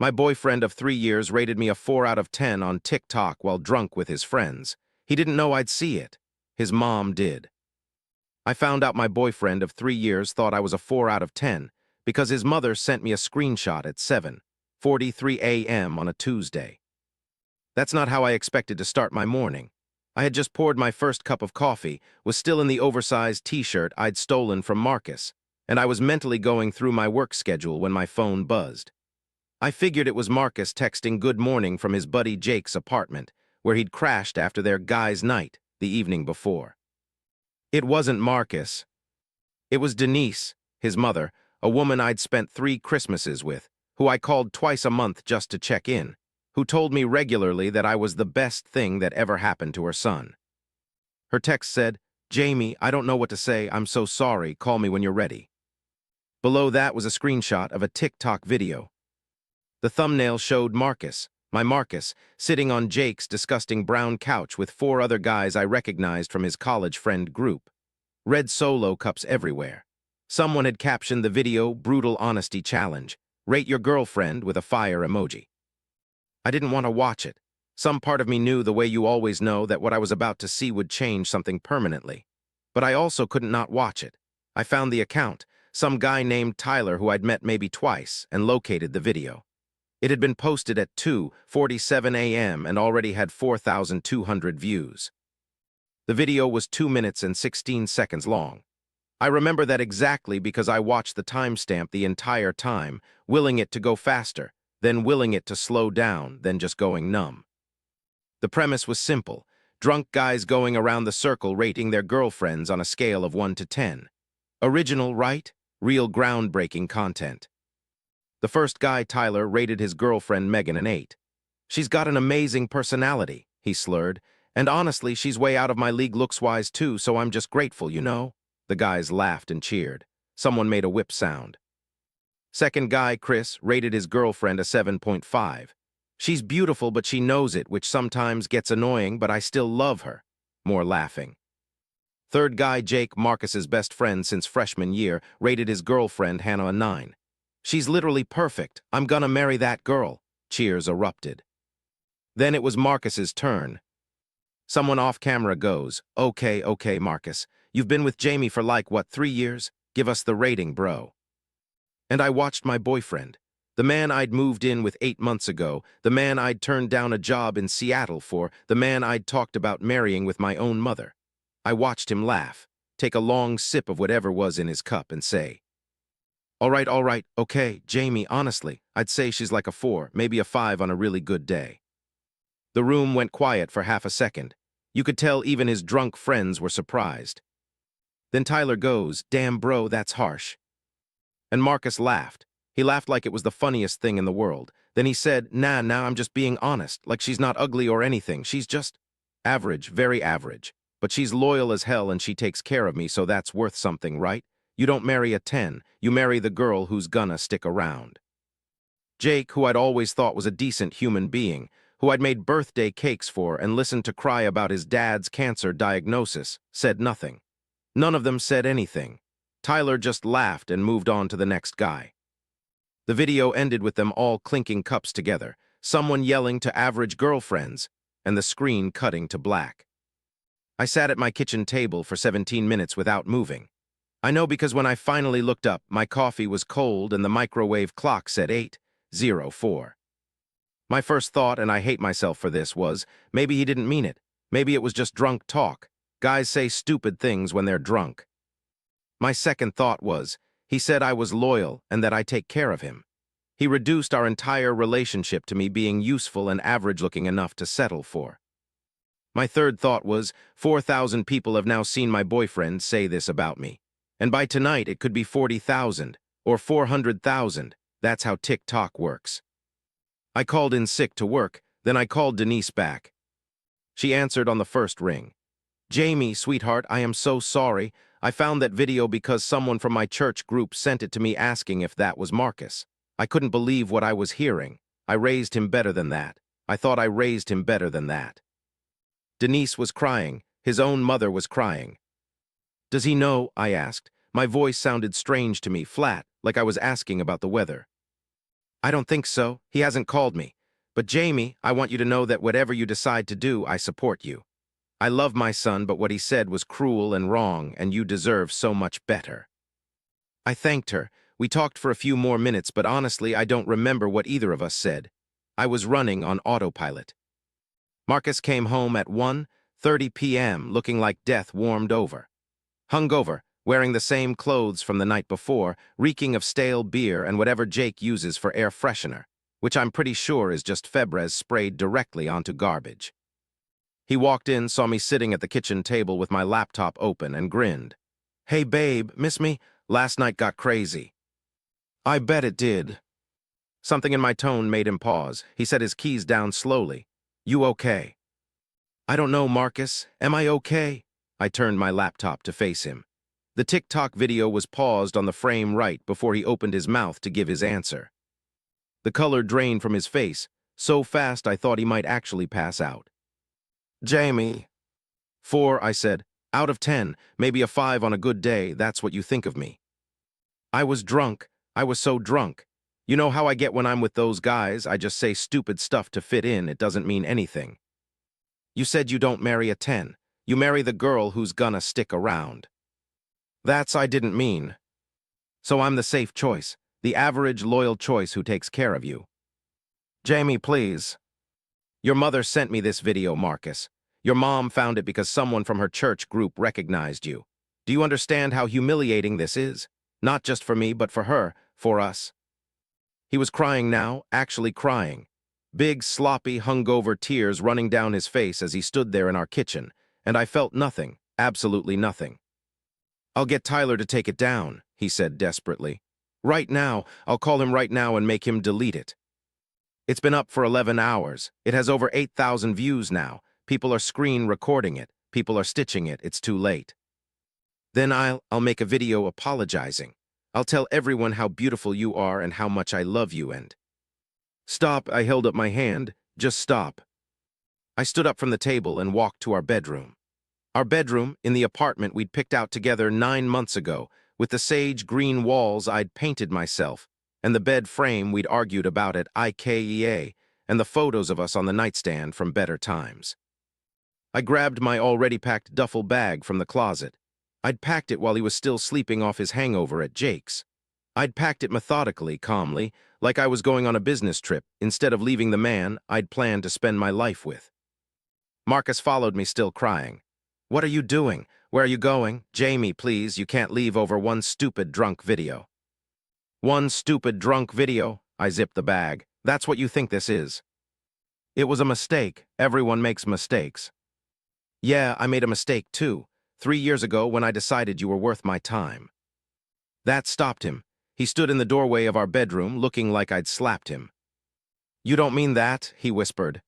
My boyfriend of 3 years rated me a 4 out of 10 on TikTok while drunk with his friends. He didn't know I'd see it. His mom did. I found out my boyfriend of 3 years thought I was a 4 out of 10 because his mother sent me a screenshot at 7:43 a.m. on a Tuesday. That's not how I expected to start my morning. I had just poured my first cup of coffee, was still in the oversized t-shirt I'd stolen from Marcus, and I was mentally going through my work schedule when my phone buzzed. I figured it was Marcus texting good morning from his buddy Jake's apartment, where he'd crashed after their guys' night the evening before. It wasn't Marcus. It was Denise, his mother, a woman I'd spent 3 Christmases with, who I called twice a month just to check in, who told me regularly that I was the best thing that ever happened to her son. Her text said, "Jamie, I don't know what to say, I'm so sorry, call me when you're ready." Below that was a screenshot of a TikTok video. The thumbnail showed Marcus, my Marcus, sitting on Jake's disgusting brown couch with 4 other guys I recognized from his college friend group. Red Solo cups everywhere. Someone had captioned the video "Brutal Honesty Challenge. Rate your girlfriend" with a fire emoji. I didn't want to watch it. Some part of me knew the way you always know that what I was about to see would change something permanently. But I also couldn't not watch it. I found the account, some guy named Tyler who I'd met maybe twice, and located the video. It had been posted at 2:47 a.m. and already had 4,200 views. The video was 2 minutes and 16 seconds long. I remember that exactly because I watched the timestamp the entire time, willing it to go faster, then willing it to slow down, then just going numb. The premise was simple: drunk guys going around the circle rating their girlfriends on a scale of 1 to 10. Original, right? Real groundbreaking content. The first guy, Tyler, rated his girlfriend Megan an 8. "She's got an amazing personality," he slurred, "and honestly, she's way out of my league looks-wise too, so I'm just grateful, you know?" The guys laughed and cheered. Someone made a whip sound. Second guy, Chris, rated his girlfriend a 7.5. "She's beautiful, but she knows it, which sometimes gets annoying, but I still love her." More laughing. Third guy, Jake, Marcus's best friend since freshman year, rated his girlfriend Hannah a 9. "She's literally perfect. I'm gonna marry that girl." Cheers erupted. Then it was Marcus's turn. Someone off camera goes, Okay, Marcus. You've been with Jamie for like, what, 3 years? Give us the rating, bro." And I watched my boyfriend, the man I'd moved in with 8 months ago, the man I'd turned down a job in Seattle for, the man I'd talked about marrying with my own mother. I watched him laugh, take a long sip of whatever was in his cup and say, all right, okay, Jamie, honestly, I'd say she's like a 4, maybe a 5 on a really good day." The room went quiet for half a second. You could tell even his drunk friends were surprised. Then Tyler goes, "Damn, bro, that's harsh." And Marcus laughed. He laughed like it was the funniest thing in the world. Then he said, Nah, I'm just being honest, like she's not ugly or anything, she's just average, very average. But she's loyal as hell and she takes care of me, so that's worth something, right? You don't marry a 10, you marry the girl who's gonna stick around." Jake, who I'd always thought was a decent human being, who I'd made birthday cakes for and listened to cry about his dad's cancer diagnosis, said nothing. None of them said anything. Tyler just laughed and moved on to the next guy. The video ended with them all clinking cups together, someone yelling to average girlfriends, and the screen cutting to black. I sat at my kitchen table for 17 minutes without moving. I know because when I finally looked up, my coffee was cold and the microwave clock said 8:04. My first thought, and I hate myself for this, was maybe he didn't mean it. Maybe it was just drunk talk. Guys say stupid things when they're drunk. My second thought was, he said I was loyal and that I take care of him. He reduced our entire relationship to me being useful and average-looking enough to settle for. My third thought was, 4,000 people have now seen my boyfriend say this about me. And by tonight, it could be 40,000 or 400,000. That's how TikTok works. I called in sick to work, then I called Denise back. She answered on the first ring. "Jamie, sweetheart, I am so sorry. I found that video because someone from my church group sent it to me asking if that was Marcus. I couldn't believe what I was hearing. I raised him better than that. I thought I raised him better than that." Denise was crying. His own mother was crying. "Does he know?" I asked. My voice sounded strange to me, flat, like I was asking about the weather. I don't think so. He hasn't called me. But Jamie, I want you to know that whatever you decide to do, I support you. I love my son, but what he said was cruel and wrong, and you deserve so much better. I thanked her. We talked for a few more minutes, but honestly, I don't remember what either of us said. I was running on autopilot. Marcus came home at 1:30 p.m., looking like death warmed over. Hungover, wearing the same clothes from the night before, reeking of stale beer and whatever Jake uses for air freshener, which I'm pretty sure is just Febreze sprayed directly onto garbage. He walked in, saw me sitting at the kitchen table with my laptop open, and grinned. "Hey babe, miss me? Last night got crazy." "I bet it did." Something in my tone made him pause. He set his keys down slowly. "You okay?" "I don't know, Marcus. Am I okay?" I turned my laptop to face him. The TikTok video was paused on the frame right before he opened his mouth to give his answer. The color drained from his face, so fast I thought he might actually pass out. "Jamie." 4, I said. "Out of 10, maybe a 5 on a good day, that's what you think of me." "I was drunk. I was so drunk. You know how I get when I'm with those guys, I just say stupid stuff to fit in, it doesn't mean anything." "You said you don't marry a 10. You marry the girl who's gonna stick around." "That's I didn't mean." "So I'm the safe choice, the average loyal choice who takes care of you." "Jamie, please." "Your mother sent me this video, Marcus. Your mom found it because someone from her church group recognized you. Do you understand how humiliating this is? Not just for me, but for her, for us." He was crying now, actually crying. Big, sloppy, hungover tears running down his face as he stood there in our kitchen, and I felt nothing, absolutely nothing. "I'll get Tyler to take it down," he said desperately. "Right now, I'll call him right now and make him delete it. It's been up for 11 hours. It has over 8,000 views now. People are screen recording it. People are stitching it. It's too late. Then I'll make a video apologizing. I'll tell everyone how beautiful you are and how much I love you and—" "Stop," I held up my hand. "Just stop." I stood up from the table and walked to our bedroom. Our bedroom, in the apartment we'd picked out together 9 months ago, with the sage green walls I'd painted myself, and the bed frame we'd argued about at IKEA, and the photos of us on the nightstand from better times. I grabbed my already packed duffel bag from the closet. I'd packed it while he was still sleeping off his hangover at Jake's. I'd packed it methodically, calmly, like I was going on a business trip, instead of leaving the man I'd planned to spend my life with. Marcus followed me, still crying. "What are you doing? Where are you going? Jamie, please, you can't leave over one stupid drunk video." "One stupid drunk video?" I zipped the bag. "That's what you think this is." "It was a mistake. Everyone makes mistakes." "Yeah, I made a mistake too. 3 years ago when I decided you were worth my time." That stopped him. He stood in the doorway of our bedroom, looking like I'd slapped him. "You don't mean that," he whispered.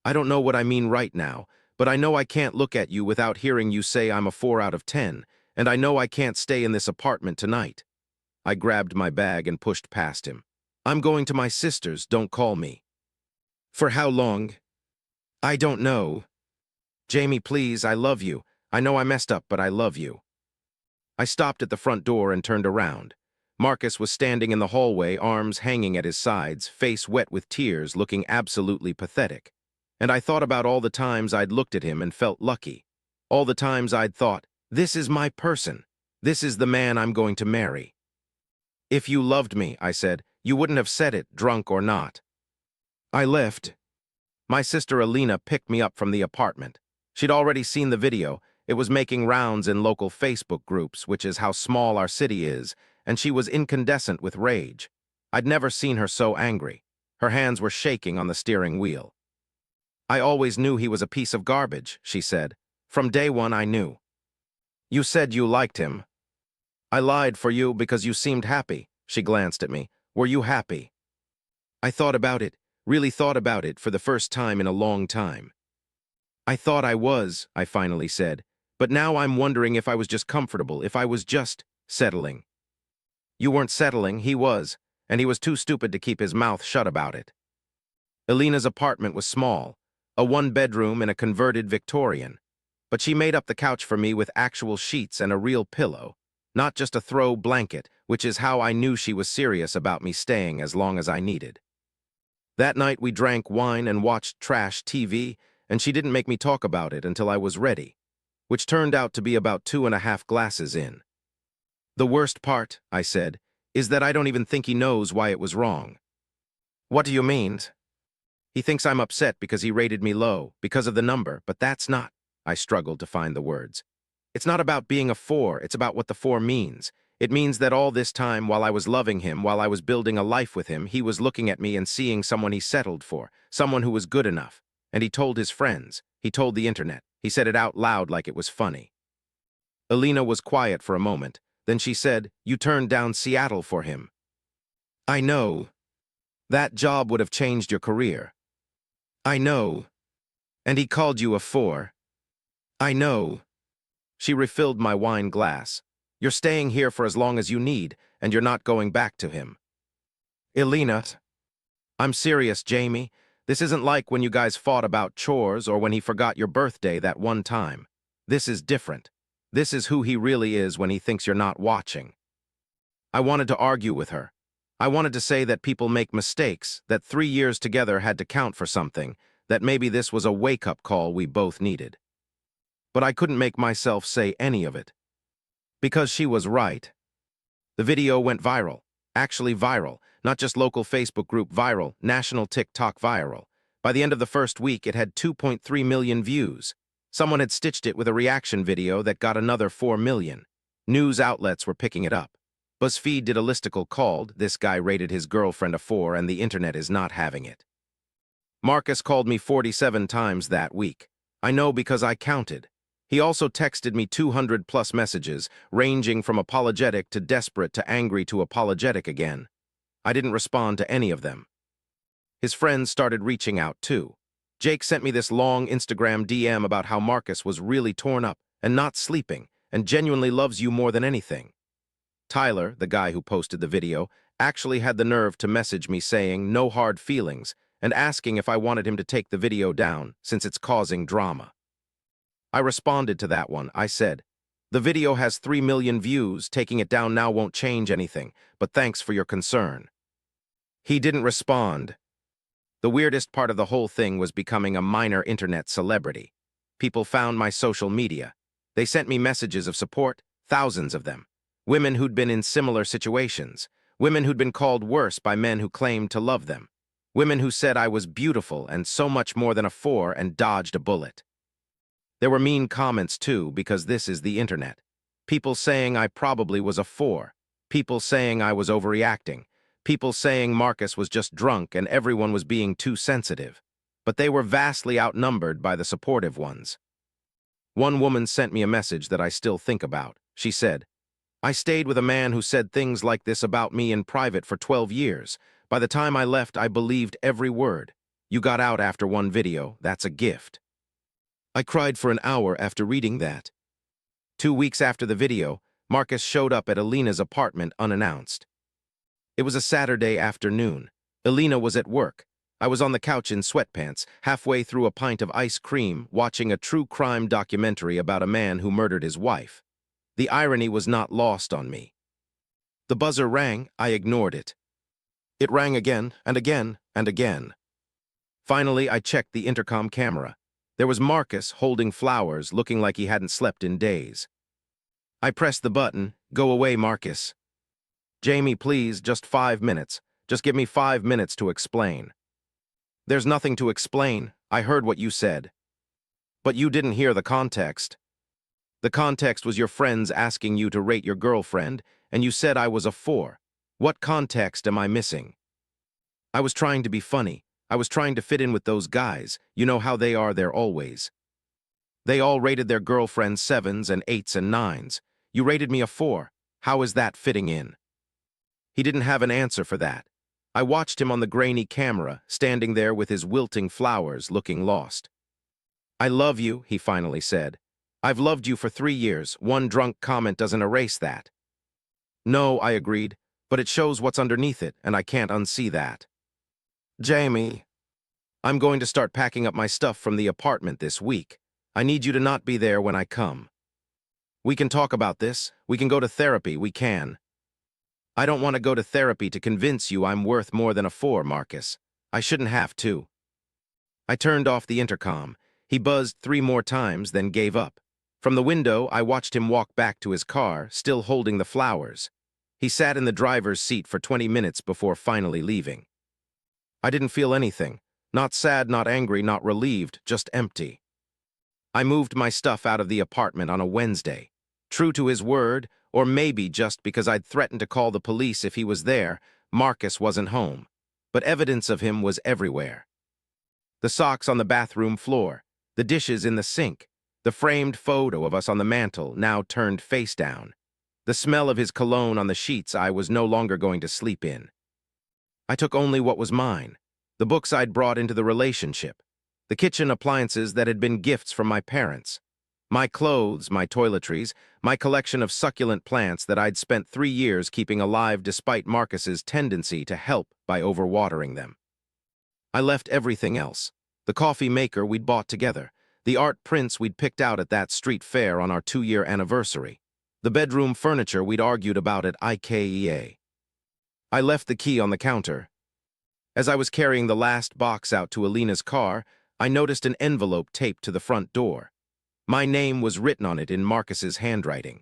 "I don't know what I mean right now, but I know I can't look at you without hearing you say I'm a 4 out of 10, and I know I can't stay in this apartment tonight." I grabbed my bag and pushed past him. "I'm going to my sister's, don't call me." "For how long?" "I don't know." "Jamie, please, I love you. I know I messed up, but I love you." I stopped at the front door and turned around. Marcus was standing in the hallway, arms hanging at his sides, face wet with tears, looking absolutely pathetic. And I thought about all the times I'd looked at him and felt lucky. All the times I'd thought, this is my person. This is the man I'm going to marry. "If you loved me," I said, "you wouldn't have said it, drunk or not." I left. My sister Alina picked me up from the apartment. She'd already seen the video. It was making rounds in local Facebook groups, which is how small our city is, and she was incandescent with rage. I'd never seen her so angry. Her hands were shaking on the steering wheel. "I always knew he was a piece of garbage," she said. "From day one I knew." "You said you liked him." "I lied for you because you seemed happy." She glanced at me. "Were you happy?" I thought about it, really thought about it for the first time in a long time. "I thought I was," I finally said, "but now I'm wondering if I was just comfortable, if I was just settling." "You weren't settling, he was, and he was too stupid to keep his mouth shut about it." Elena's apartment was small, a one-bedroom in a converted Victorian, but she made up the couch for me with actual sheets and a real pillow. not just a throw blanket, which is how I knew she was serious about me staying as long as I needed. That night we drank wine and watched trash TV, and she didn't make me talk about it until I was ready, which turned out to be about 2.5 glasses in. The worst part, I said, is that I don't even think he knows why it was wrong. What do you mean? He thinks I'm upset because he rated me low, because of the number, but that's not. I struggled to find the words. It's not about being a 4, it's about what the 4 means. It means that all this time, while I was loving him, while I was building a life with him, he was looking at me and seeing someone he settled for, someone who was good enough. And he told his friends, he told the internet, he said it out loud like it was funny. Alina was quiet for a moment, then she said, "You turned down Seattle for him." "I know. That job would have changed your career." "I know. And he called you a 4. "I know." She refilled my wine glass. "You're staying here for as long as you need, and you're not going back to him." "Alina." "I'm serious, Jamie. This isn't like when you guys fought about chores or when he forgot your birthday that one time. This is different. This is who he really is when he thinks you're not watching." I wanted to argue with her. I wanted to say that people make mistakes, that 3 years together had to count for something, that maybe this was a wake-up call we both needed. But I couldn't make myself say any of it. Because she was right. The video went viral. Actually viral. Not just local Facebook group viral, national TikTok viral. By the end of the first week, it had 2.3 million views. Someone had stitched it with a reaction video that got another 4 million. News outlets were picking it up. BuzzFeed did a listicle called, "This guy rated his girlfriend a 4 and the internet is not having it." Marcus called me 47 times that week. I know because I counted. He also texted me 200+ messages, ranging from apologetic to desperate to angry to apologetic again. I didn't respond to any of them. His friends started reaching out too. Jake sent me this long Instagram DM about how Marcus was really torn up and not sleeping and genuinely loves you more than anything. Tyler, the guy who posted the video, actually had the nerve to message me saying no hard feelings and asking if I wanted him to take the video down since it's causing drama. I responded to that one. I said, "The video has 3 million views. Taking it down now won't change anything, but thanks for your concern." He didn't respond. The weirdest part of the whole thing was becoming a minor internet celebrity. People found my social media. They sent me messages of support, thousands of them. Women who'd been in similar situations. Women who'd been called worse by men who claimed to love them. Women who said I was beautiful and so much more than a 4 and dodged a bullet. There were mean comments too, because this is the internet. People saying I probably was a 4. People saying I was overreacting. People saying Marcus was just drunk and everyone was being too sensitive. But they were vastly outnumbered by the supportive ones. One woman sent me a message that I still think about. She said, "I stayed with a man who said things like this about me in private for 12 years. By the time I left, I believed every word. You got out after one video. That's a gift." I cried for an hour after reading that. 2 weeks after the video, Marcus showed up at Alina's apartment unannounced. It was a Saturday afternoon. Alina was at work. I was on the couch in sweatpants, halfway through a pint of ice cream, watching a true crime documentary about a man who murdered his wife. The irony was not lost on me. The buzzer rang. I ignored it. It rang again and again and again. Finally, I checked the intercom camera. There was Marcus holding flowers, looking like he hadn't slept in days. I pressed the button. "Go away, Marcus." "Jamie, please, just 5 minutes. Just give me 5 minutes to explain." "There's nothing to explain. I heard what you said." "But you didn't hear the context." "The context was your friends asking you to rate your girlfriend, and you said I was a 4. What context am I missing?" I was trying to be funny. I was trying to fit in with those guys. You know how they are, they're always. They all rated their girlfriends 7s and 8s and 9s. You rated me a 4. How is that fitting in? He didn't have an answer for that. I watched him on the grainy camera, standing there with his wilting flowers, looking lost. "I love you," he finally said. "I've loved you for 3 years. One drunk comment doesn't erase that." "No," I agreed, "but it shows what's underneath it, and I can't unsee that." "Jamie, I'm going to start packing up my stuff from the apartment this week. I need you to not be there when I come." We can talk about this. We can go to therapy. We can. I don't want to go to therapy to convince you I'm worth more than a 4, Marcus. I shouldn't have to. I turned off the intercom. He buzzed 3 more times, then gave up. From the window, I watched him walk back to his car, still holding the flowers. He sat in the driver's seat for 20 minutes before finally leaving. I didn't feel anything. Not sad, not angry, not relieved, just empty. I moved my stuff out of the apartment on a Wednesday. True to his word, or maybe just because I'd threatened to call the police if he was there, Marcus wasn't home. But evidence of him was everywhere. The socks on the bathroom floor, the dishes in the sink, the framed photo of us on the mantel, now turned face down. The smell of his cologne on the sheets I was no longer going to sleep in. I took only what was mine, the books I'd brought into the relationship, the kitchen appliances that had been gifts from my parents, my clothes, my toiletries, my collection of succulent plants that I'd spent 3 years keeping alive despite Marcus's tendency to help by overwatering them. I left everything else, the coffee maker we'd bought together, the art prints we'd picked out at that street fair on our 2-year anniversary, the bedroom furniture we'd argued about at IKEA. I left the key on the counter. As I was carrying the last box out to Alina's car, I noticed an envelope taped to the front door. My name was written on it in Marcus's handwriting.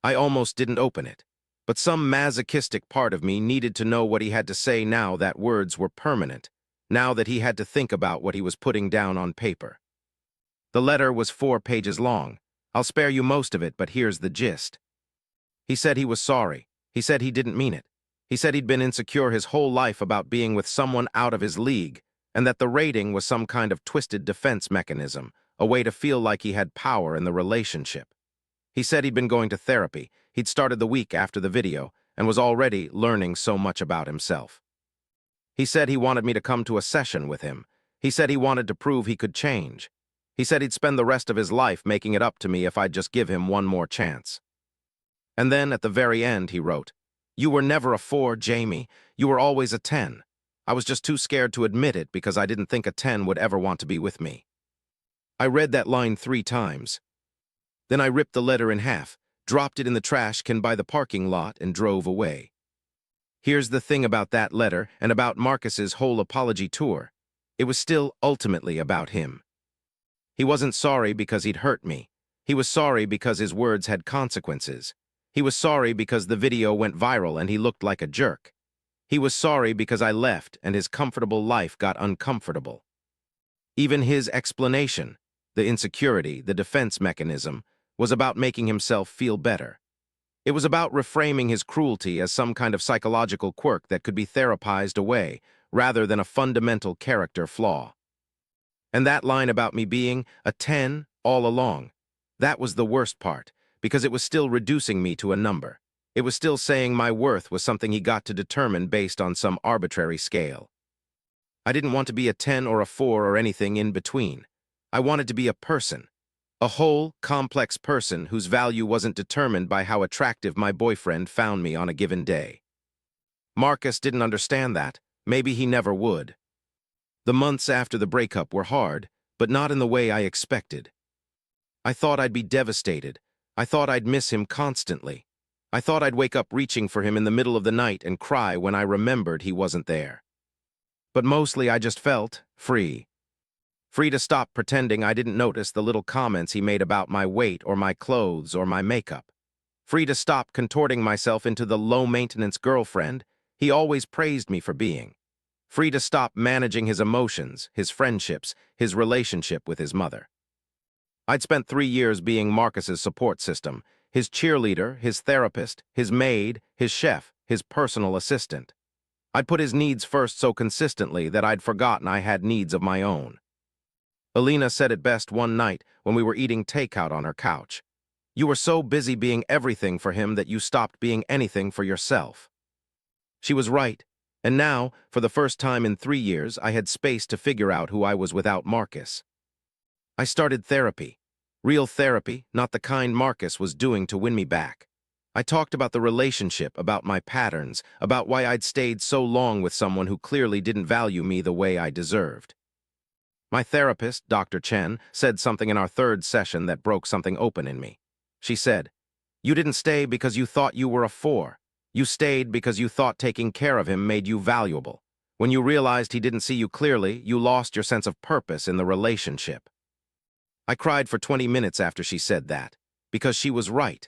I almost didn't open it, but some masochistic part of me needed to know what he had to say now that words were permanent, now that he had to think about what he was putting down on paper. The letter was 4 pages long. I'll spare you most of it, but here's the gist. He said he was sorry. He said he didn't mean it. He said he'd been insecure his whole life about being with someone out of his league, and that the rating was some kind of twisted defense mechanism, a way to feel like he had power in the relationship. He said he'd been going to therapy. He'd started the week after the video and was already learning so much about himself. He said he wanted me to come to a session with him. He said he wanted to prove he could change. He said he'd spend the rest of his life making it up to me if I'd just give him one more chance. And then at the very end, he wrote, "You were never a 4, Jamie. You were always a 10. I was just too scared to admit it because I didn't think a 10 would ever want to be with me." I read that line 3 times. Then I ripped the letter in half, dropped it in the trash can by the parking lot, and drove away. Here's the thing about that letter and about Marcus's whole apology tour. It was still ultimately about him. He wasn't sorry because he'd hurt me. He was sorry because his words had consequences. He was sorry because the video went viral and he looked like a jerk. He was sorry because I left and his comfortable life got uncomfortable. Even his explanation, the insecurity, the defense mechanism, was about making himself feel better. It was about reframing his cruelty as some kind of psychological quirk that could be therapized away, rather than a fundamental character flaw. And that line about me being a 10 all along, that was the worst part, because it was still reducing me to a number. It was still saying my worth was something he got to determine based on some arbitrary scale. I didn't want to be a 10 or a 4 or anything in between. I wanted to be a person. A whole, complex person whose value wasn't determined by how attractive my boyfriend found me on a given day. Marcus didn't understand that. Maybe he never would. The months after the breakup were hard, but not in the way I expected. I thought I'd be devastated. I thought I'd miss him constantly. I thought I'd wake up reaching for him in the middle of the night and cry when I remembered he wasn't there. But mostly I just felt free. Free to stop pretending I didn't notice the little comments he made about my weight or my clothes or my makeup. Free to stop contorting myself into the low-maintenance girlfriend he always praised me for being. Free to stop managing his emotions, his friendships, his relationship with his mother. I'd spent 3 years being Marcus's support system, his cheerleader, his therapist, his maid, his chef, his personal assistant. I'd put his needs first so consistently that I'd forgotten I had needs of my own. Alina said it best one night when we were eating takeout on her couch. You were so busy being everything for him that you stopped being anything for yourself. She was right, and now, for the first time in 3 years, I had space to figure out who I was without Marcus. I started therapy. Real therapy, not the kind Marcus was doing to win me back. I talked about the relationship, about my patterns, about why I'd stayed so long with someone who clearly didn't value me the way I deserved. My therapist, Dr. Chen, said something in our 3rd session that broke something open in me. She said, "You didn't stay because you thought you were a 4. You stayed because you thought taking care of him made you valuable. When you realized he didn't see you clearly, you lost your sense of purpose in the relationship." I cried for 20 minutes after she said that, because she was right.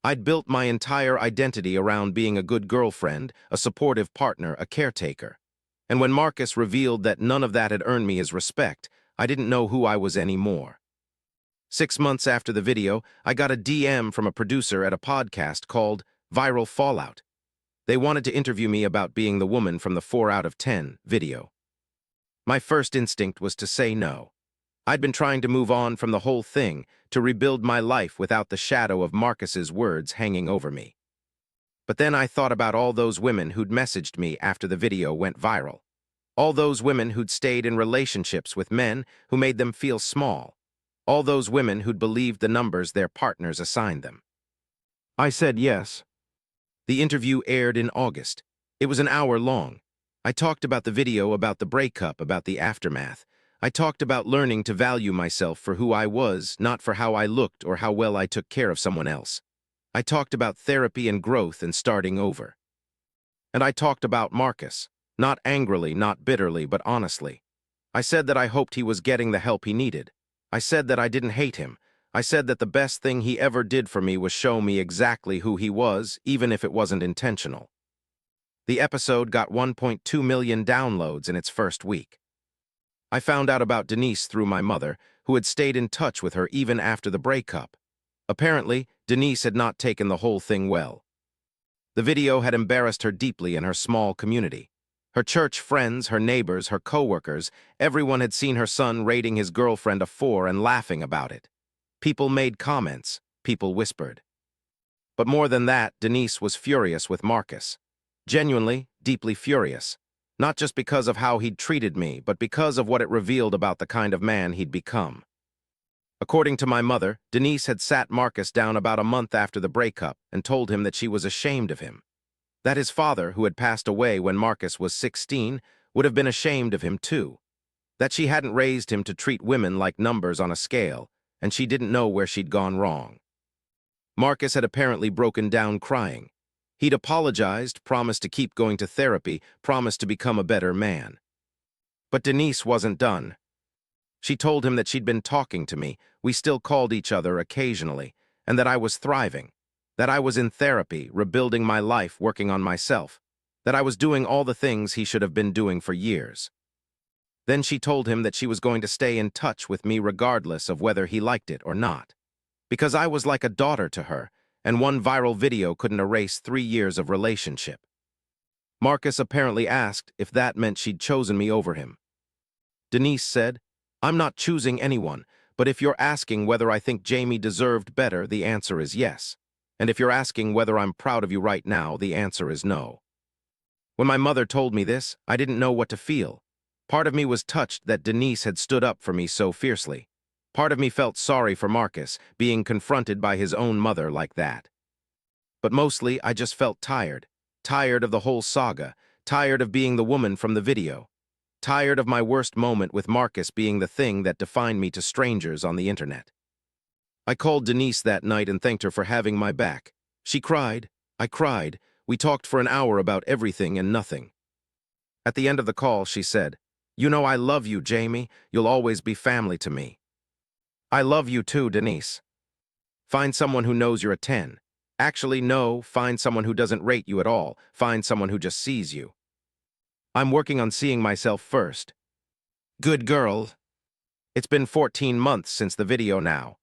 I'd built my entire identity around being a good girlfriend, a supportive partner, a caretaker. And when Marcus revealed that none of that had earned me his respect, I didn't know who I was anymore. 6 months after the video, I got a DM from a producer at a podcast called Viral Fallout. They wanted to interview me about being the woman from the 4 out of 10 video. My first instinct was to say no. I'd been trying to move on from the whole thing, to rebuild my life without the shadow of Marcus's words hanging over me. But then I thought about all those women who'd messaged me after the video went viral. All those women who'd stayed in relationships with men who made them feel small. All those women who'd believed the numbers their partners assigned them. I said yes. The interview aired in August. It was an hour long. I talked about the video, about the breakup, about the aftermath. I talked about learning to value myself for who I was, not for how I looked or how well I took care of someone else. I talked about therapy and growth and starting over. And I talked about Marcus, not angrily, not bitterly, but honestly. I said that I hoped he was getting the help he needed. I said that I didn't hate him. I said that the best thing he ever did for me was show me exactly who he was, even if it wasn't intentional. The episode got 1.2 million downloads in its first week. I found out about Denise through my mother, who had stayed in touch with her even after the breakup. Apparently, Denise had not taken the whole thing well. The video had embarrassed her deeply in her small community. Her church friends, her neighbors, her co-workers, everyone had seen her son rating his girlfriend a 4 and laughing about it. People made comments. People whispered. But more than that, Denise was furious with Marcus. Genuinely, deeply furious. Not just because of how he'd treated me, but because of what it revealed about the kind of man he'd become. According to my mother, Denise had sat Marcus down about a month after the breakup and told him that she was ashamed of him. That his father, who had passed away when Marcus was 16, would have been ashamed of him too. That she hadn't raised him to treat women like numbers on a scale, and she didn't know where she'd gone wrong. Marcus had apparently broken down crying. He'd apologized, promised to keep going to therapy, promised to become a better man. But Denise wasn't done. She told him that she'd been talking to me, we still called each other occasionally, and that I was thriving, that I was in therapy, rebuilding my life, working on myself, that I was doing all the things he should have been doing for years. Then she told him that she was going to stay in touch with me regardless of whether he liked it or not, because I was like a daughter to her, and one viral video couldn't erase 3 years of relationship. Marcus apparently asked if that meant she'd chosen me over him. Denise said, "I'm not choosing anyone, but if you're asking whether I think Jamie deserved better, the answer is yes. And if you're asking whether I'm proud of you right now, the answer is no." When my mother told me this, I didn't know what to feel. Part of me was touched that Denise had stood up for me so fiercely. Part of me felt sorry for Marcus, being confronted by his own mother like that. But mostly, I just felt tired. Tired of the whole saga. Tired of being the woman from the video. Tired of my worst moment with Marcus being the thing that defined me to strangers on the internet. I called Denise that night and thanked her for having my back. She cried. I cried. We talked for an hour about everything and nothing. At the end of the call, she said, "You know I love you, Jamie. You'll always be family to me." I love you too, Denise. Find someone who knows you're a 10. Actually, no, find someone who doesn't rate you at all. Find someone who just sees you. I'm working on seeing myself first. Good girl. It's been 14 months since the video now.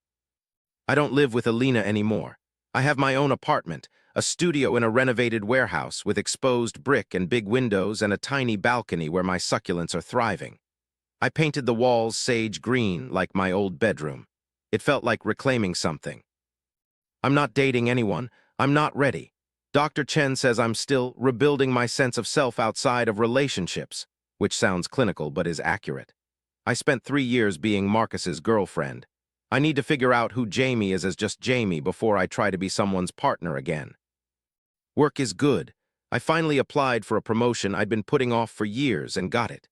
I don't live with Alina anymore. I have my own apartment, a studio in a renovated warehouse with exposed brick and big windows and a tiny balcony where my succulents are thriving. I painted the walls sage green like my old bedroom. It felt like reclaiming something. I'm not dating anyone. I'm not ready. Dr. Chen says I'm still rebuilding my sense of self outside of relationships, which sounds clinical but is accurate. I spent 3 years being Marcus's girlfriend. I need to figure out who Jamie is as just Jamie before I try to be someone's partner again. Work is good. I finally applied for a promotion I'd been putting off for years and got it.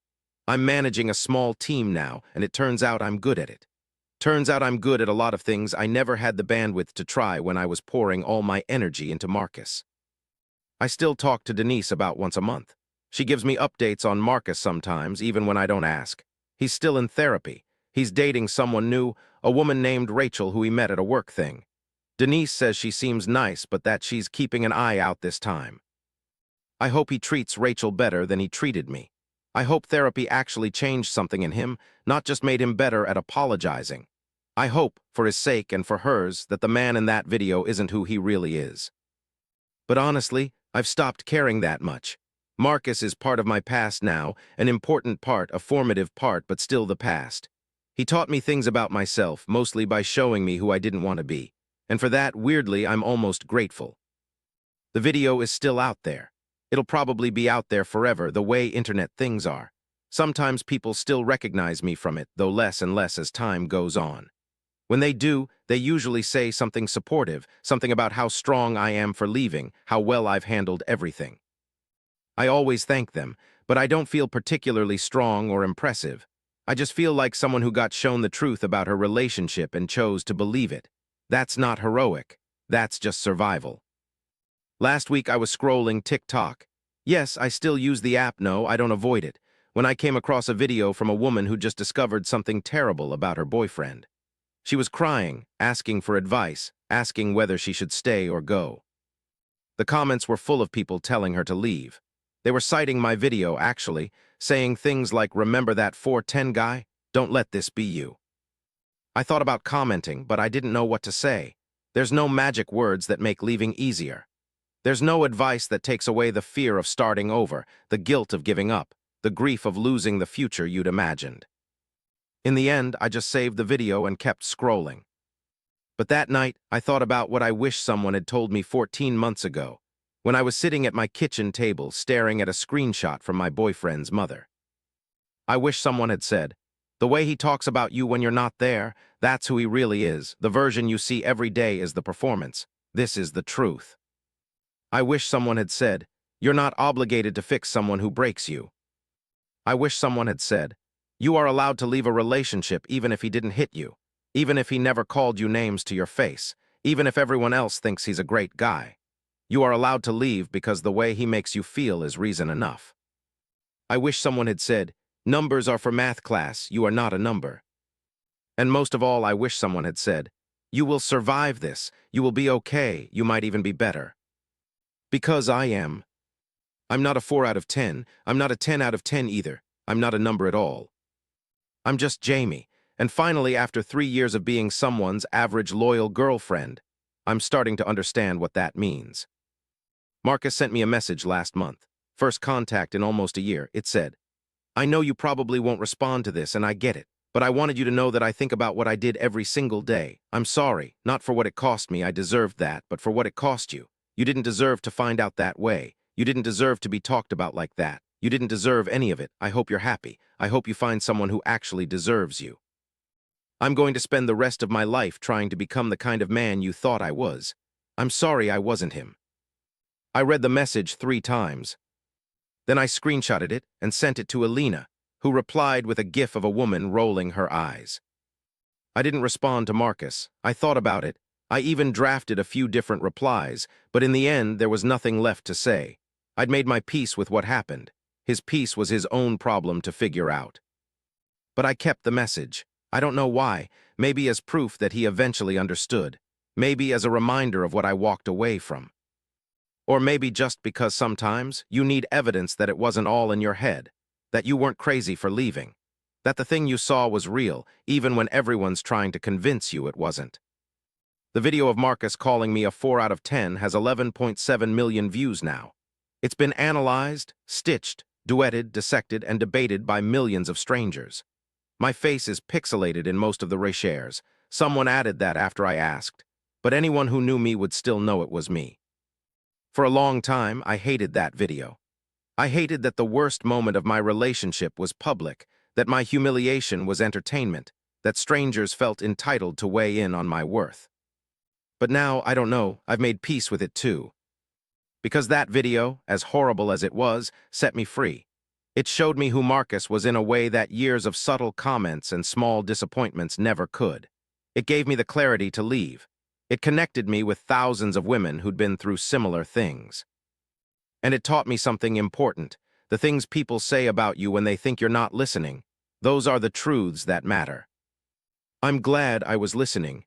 I'm managing a small team now, and it turns out I'm good at it. Turns out I'm good at a lot of things I never had the bandwidth to try when I was pouring all my energy into Marcus. I still talk to Denise about once a month. She gives me updates on Marcus sometimes, even when I don't ask. He's still in therapy. He's dating someone new, a woman named Rachel who he met at a work thing. Denise says she seems nice, but that she's keeping an eye out this time. I hope he treats Rachel better than he treated me. I hope therapy actually changed something in him, not just made him better at apologizing. I hope, for his sake and for hers, that the man in that video isn't who he really is. But honestly, I've stopped caring that much. Marcus is part of my past now, an important part, a formative part, but still the past. He taught me things about myself, mostly by showing me who I didn't want to be. And for that, weirdly, I'm almost grateful. The video is still out there. It'll probably be out there forever, the way internet things are. Sometimes people still recognize me from it, though less and less as time goes on. When they do, they usually say something supportive, something about how strong I am for leaving, how well I've handled everything. I always thank them, but I don't feel particularly strong or impressive. I just feel like someone who got shown the truth about her relationship and chose to believe it. That's not heroic. That's just survival. Last week I was scrolling TikTok. Yes, I still use the app, no, I don't avoid it, when I came across a video from a woman who just discovered something terrible about her boyfriend. She was crying, asking for advice, asking whether she should stay or go. The comments were full of people telling her to leave. They were citing my video, actually, saying things like, "Remember that 410 guy? Don't let this be you." I thought about commenting, but I didn't know what to say. There's no magic words that make leaving easier. There's no advice that takes away the fear of starting over, the guilt of giving up, the grief of losing the future you'd imagined. In the end, I just saved the video and kept scrolling. But that night, I thought about what I wish someone had told me 14 months ago, when I was sitting at my kitchen table staring at a screenshot from my boyfriend's mother. I wish someone had said, "The way he talks about you when you're not there, that's who he really is. The version you see every day is the performance. This is the truth." I wish someone had said, "You're not obligated to fix someone who breaks you." I wish someone had said, "You are allowed to leave a relationship even if he didn't hit you, even if he never called you names to your face, even if everyone else thinks he's a great guy. You are allowed to leave because the way he makes you feel is reason enough." I wish someone had said, "Numbers are for math class, you are not a number." And most of all, I wish someone had said, "You will survive this, you will be okay, you might even be better." Because I am. I'm not a 4 out of 10, I'm not a 10 out of 10 either, I'm not a number at all. I'm just Jamie, and finally, after 3 years of being someone's average loyal girlfriend, I'm starting to understand what that means. Marcus sent me a message last month. First contact in almost a year. It said, "I know you probably won't respond to this, and I get it, but I wanted you to know that I think about what I did every single day. I'm sorry, not for what it cost me, I deserved that, but for what it cost you. You didn't deserve to find out that way. You didn't deserve to be talked about like that. You didn't deserve any of it. I hope you're happy. I hope you find someone who actually deserves you. I'm going to spend the rest of my life trying to become the kind of man you thought I was. I'm sorry I wasn't him." I read the message 3 times. Then I screenshotted it and sent it to Alina, who replied with a gif of a woman rolling her eyes. I didn't respond to Marcus. I thought about it. I even drafted a few different replies, but in the end there was nothing left to say. I'd made my peace with what happened. His peace was his own problem to figure out. But I kept the message. I don't know why. Maybe as proof that he eventually understood. Maybe as a reminder of what I walked away from. Or maybe just because sometimes you need evidence that it wasn't all in your head, that you weren't crazy for leaving, that the thing you saw was real, even when everyone's trying to convince you it wasn't. The video of Marcus calling me a 4 out of 10 has 11.7 million views now. It's been analyzed, stitched, duetted, dissected, and debated by millions of strangers. My face is pixelated in most of the reshares. Someone added that after I asked, but anyone who knew me would still know it was me. For a long time, I hated that video. I hated that the worst moment of my relationship was public, that my humiliation was entertainment, that strangers felt entitled to weigh in on my worth. But now, I don't know, I've made peace with it too. Because that video, as horrible as it was, set me free. It showed me who Marcus was in a way that years of subtle comments and small disappointments never could. It gave me the clarity to leave. It connected me with thousands of women who'd been through similar things. And it taught me something important. The things people say about you when they think you're not listening, those are the truths that matter. I'm glad I was listening,